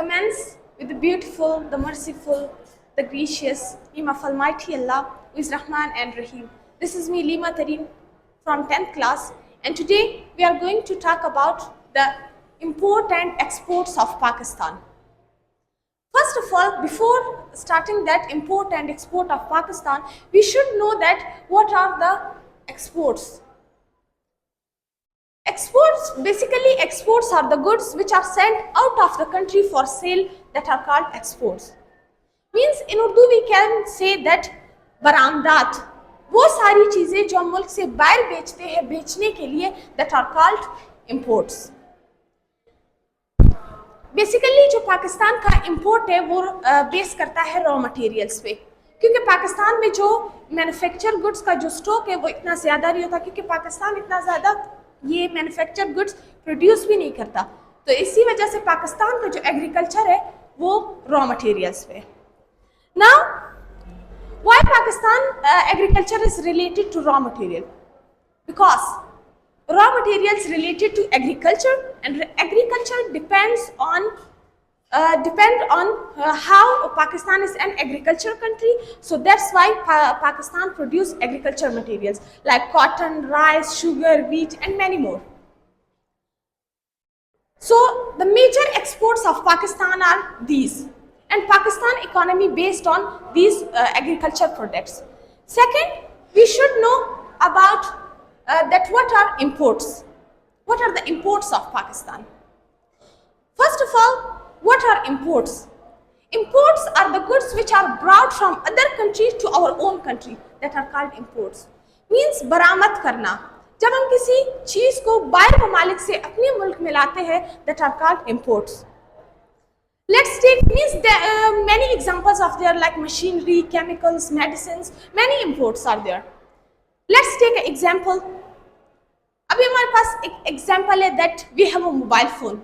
commence with the beautiful, the merciful, the gracious name of Almighty Allah, who is Rahman and Rahim. This is me, Lima Tareen, from 10th class, and today we are going to talk about the import and exports of Pakistan. First of all, before starting that import and export of Pakistan, we should know that what are the exports. Exports are the goods which are sent out of the country for sale that are called exports. Means in Urdu we can say that बरामदात, वो सारी चीज़ें जो हम मुल्क से बाहर बेचते हैं बेचने के लिए, that are called imports. Basically जो पाकिस्तान का इंपोर्ट है वो बेस करता है रॉ मटेरियल्स पे, क्योंकि पाकिस्तान में जो मैन्युफैक्चर गुड्स का जो स्टॉक है वो इतना ज़्यादा नहीं होता, क्योंकि पाकिस्तान इतना ज़्यादा ये मैन्युफैक्चर गुड्स प्रोड्यूस भी नहीं करता, तो इसी वजह से पाकिस्तान का जो एग्रीकल्चर है वो रॉ मटेरियल्स पे. Now why Pakistan agriculture is related to raw material? Because raw materials related to agriculture, and agriculture depend on how Pakistan is an agriculture country. So that's why Pakistan produce agriculture materials like cotton, rice, sugar, wheat and many more. So the major exports of Pakistan are these, and Pakistan economy based on these agriculture products. Second, we should know about that what are imports? What are the imports of Pakistan? First of all, what are imports? Imports are the goods which are brought from other countries to our own country, that are called imports. Means बरामद करना, जब हम किसी चीज़ को बाहर ममालिक से अपने मुल्क में लाते हैं, that are called imports. Let's take many examples of there, like machinery, chemicals, medicines, many imports are there. Let's take an example. अभी हमारे पास एक example है that we have a mobile phone,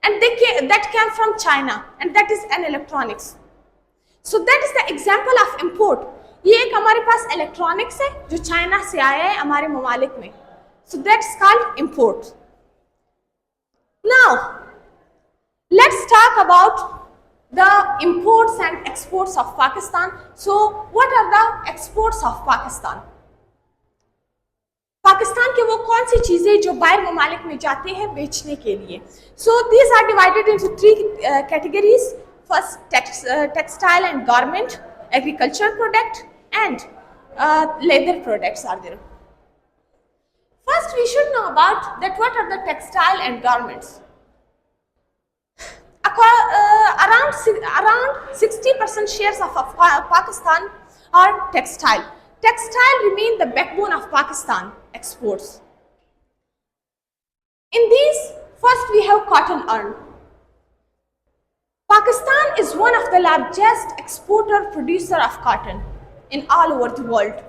and that came from China, and that is an electronics. So that is the example of import. ये एक हमारे पास electronics है जो China से आया है हमारे ममालिक में. So that's called import. Now let's talk about the imports and exports of Pakistan. So what are the exports of Pakistan? Pakistan के वो कौन सी चीज़ें जो बाहर ममालिक में जाते हैं बेचने के लिए. So these are divided into three categories. First, textile and garment, agricultural product, and leather products are there. First, we should know about that what are the textile and garments. Around 60% shares of Pakistan are textile. Textile remain the backbone of Pakistan exports. In these, first we have cotton yarn. Pakistan is one of the largest exporter producer of cotton in all over the world.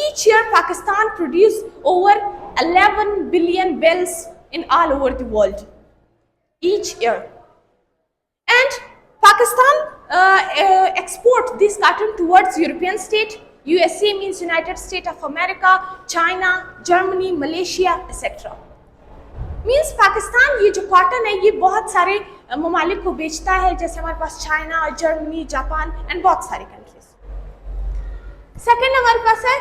Each year Pakistan produces over 11 billion bales in all over the world. Each year. And Pakistan export this cotton towards European state. USA means United States of America, China, Germany, Malaysia, etc. Means Pakistan ये जो cotton है ये बहुत सारे ममालिक को बेचता है, जैसे हमारे पास चाइना, जर्मनी, जापान एंड बहुत सारे कंट्रीज. सेकेंड हमारे पास है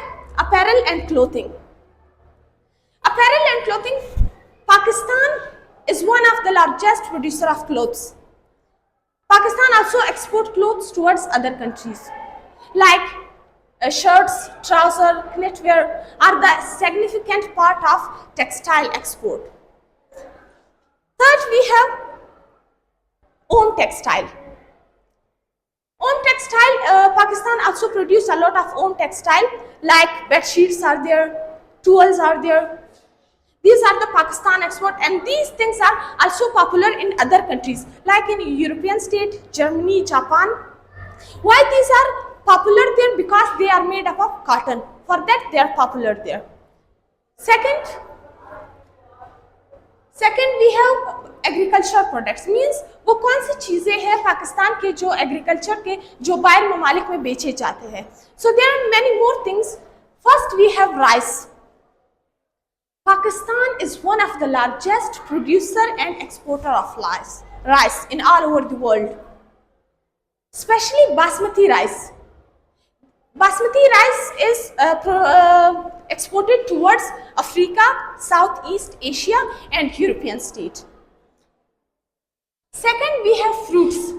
apparel and clothing. Apparel and clothing, Pakistan is one of the largest producer of clothes. Pakistan also export clothes towards other countries like shirts, trousers, knitwear are the significant part of textile export. Third, we have own textile. Own textile, Pakistan also produce a lot of own textile like bed sheets are there, towels are there. These are the Pakistan export, and these things are also popular in other countries like in European state, Germany, Japan. Why these are popular there? Because they are made up of cotton. For that they are popular there. Second we have agricultural products. Means वो कौन सी चीज़ें हैं पाकिस्तान के जो agriculture के जो बाहर ममालिक में बेचे जाते हैं. So there are many more things. First we have rice. Pakistan is one of the largest producer and exporter of rice. rice in all over the world, especially basmati rice. Basmati rice is exported towards Africa, Southeast Asia, and European states. Second, we have fruits.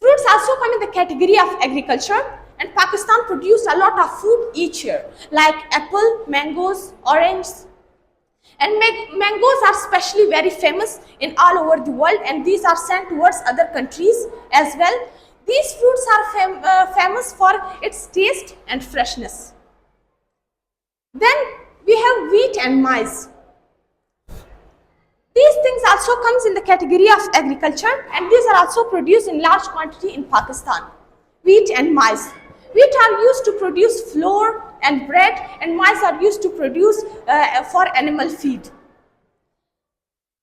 Fruits also come in the category of agriculture, and Pakistan produced a lot of fruit each year, like apple, mangoes, oranges. And mangoes are especially very famous in all over the world, and these are sent towards other countries as well. These fruits are famous for its taste and freshness. Then we have wheat and maize. These things also comes in the category of agriculture, and these are also produced in large quantity in Pakistan. Wheat and maize. Wheat are used to produce flour and bread, and maize are used to produce for animal feed.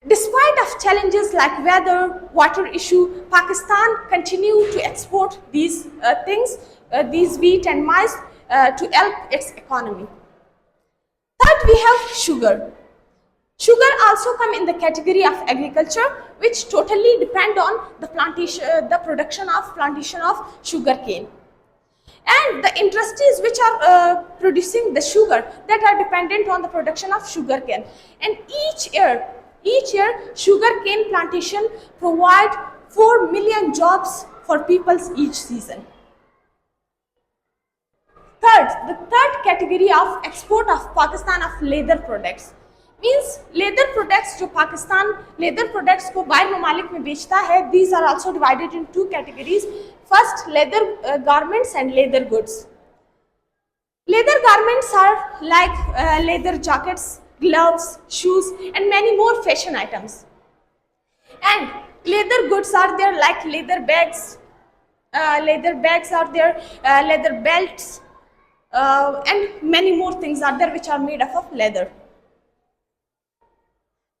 Despite of challenges like weather, water issue, Pakistan continue to export these these wheat and maize to help its economy. Third, we have sugar. Sugar also come in the category of agriculture, which totally depend on the production of plantation of sugar cane. And the industries which are producing the sugar, that are dependent on the production of sugar cane. And each year sugar cane plantation provide 4 million jobs for people each season. Third, the third category of export of Pakistan of leather products. Means leather products जो Pakistan leather products को बाहर ममालिक में बेचता है, these are also divided in two categories. First, leather garments and leather goods. Leather garments are like leather jackets, gloves, shoes, and many more fashion items. And leather goods are there like leather bags. Leather bags are there, leather belts, and many more things are there which are made up of leather.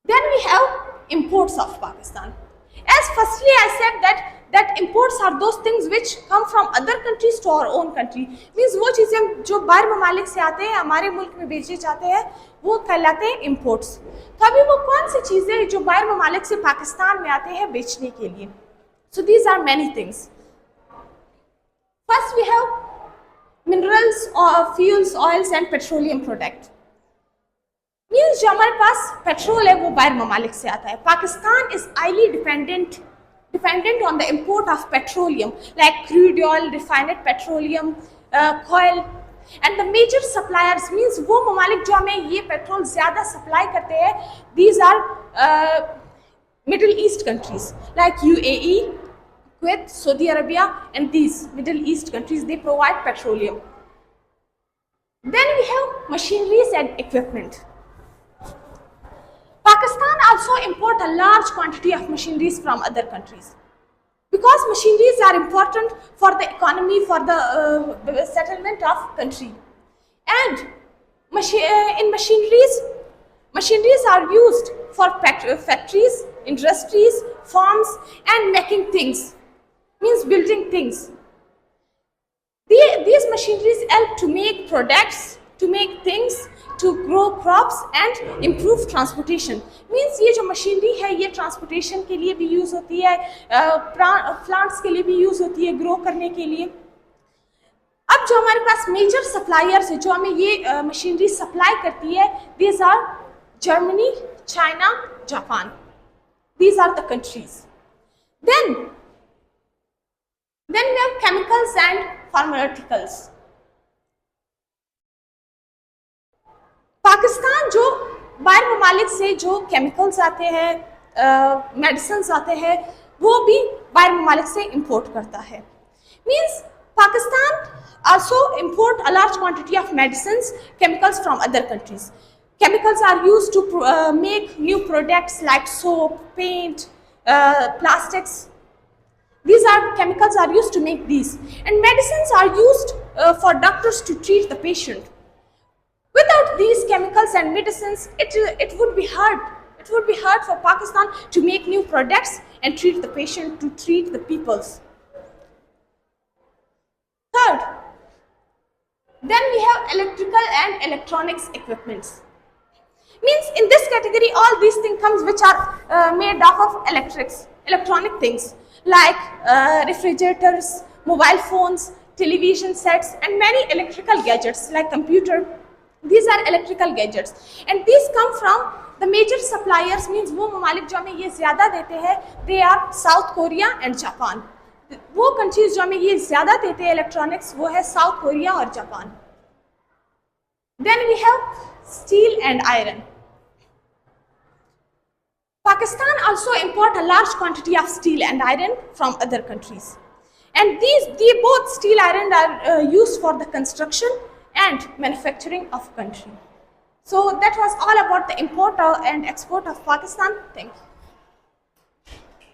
Then we have imports of Pakistan. As firstly I said that imports are those things which come from other countries to our own country. Means वो चीज़ें जो बाहर ममालिक से आते हैं हमारे मुल्क में बेचे जाते हैं वो कहलाते हैं imports. तो अभी वो कौन सी चीज़ें जो बाहर ममालिक से पाकिस्तान में आते हैं बेचने के लिए? So these are many things. First we have minerals, fuels, oils and petroleum product. Means जो हमारे पास पेट्रोल है वो बाहर ममालिक से आता है. Pakistan is highly dependent on the import of petroleum like crude oil, refined petroleum, oil and the major suppliers means वो ममालिक जो हमें ये पेट्रोल ज़्यादा सप्लाई करते हैं, these are Middle East countries like UAE, Kuwait, Saudi Arabia, and these Middle East countries, they provide petroleum. Then we have machineries and equipment. Pakistan also import a large quantity of machineries from other countries because machineries are important for the economy, for the settlement of country. And in machineries are used for factories, industries, farms, and making things, means building things. These machineries help to make products, to make things, to grow crops and improve transportation. Means ये जो machinery है ये transportation के लिए भी use होती है, plants के लिए भी यूज़ होती है ग्रो करने के लिए. अब जो हमारे पास मेजर सप्लायर्स है जो हमें ये मशीनरी सप्लाई करती है, these are Germany, China, Japan. These are the countries. Then we have chemicals and pharmaceuticals. Pakistan जो बाहर ममालिक से जो केमिकल्स आते हैं, मेडिसिन्स आते हैं, वो भी बाहर ममालिक से इंपोर्ट करता है. Means Pakistan also import a large quantity of medicines, chemicals from other countries. Chemicals are used to make new products like soap, paint, plastics. These chemicals are used to make these, and medicines are used for doctors to treat the patient. Without these chemicals and medicines, it would be hard. It would be hard for Pakistan to make new products and treat the patient, to treat the peoples. Third, then we have electrical and electronics equipments. Means in this category, all these things comes which are made up of electronic things like refrigerators, mobile phones, television sets, and many electrical gadgets like computer. These are electrical gadgets, and these come from the major suppliers. Means वो ममालिक जो हमें ये ज़्यादा देते हैं, they are South Korea and Japan. वो countries जो हमें ये ज़्यादा देते हैं electronics, वो है South Korea और Japan. Then we have steel and iron. Pakistan also import a large quantity of steel and iron from other countries, and these both steel iron are used for the construction and manufacturing of country. So that was all about the import and export of Pakistan. Thank you.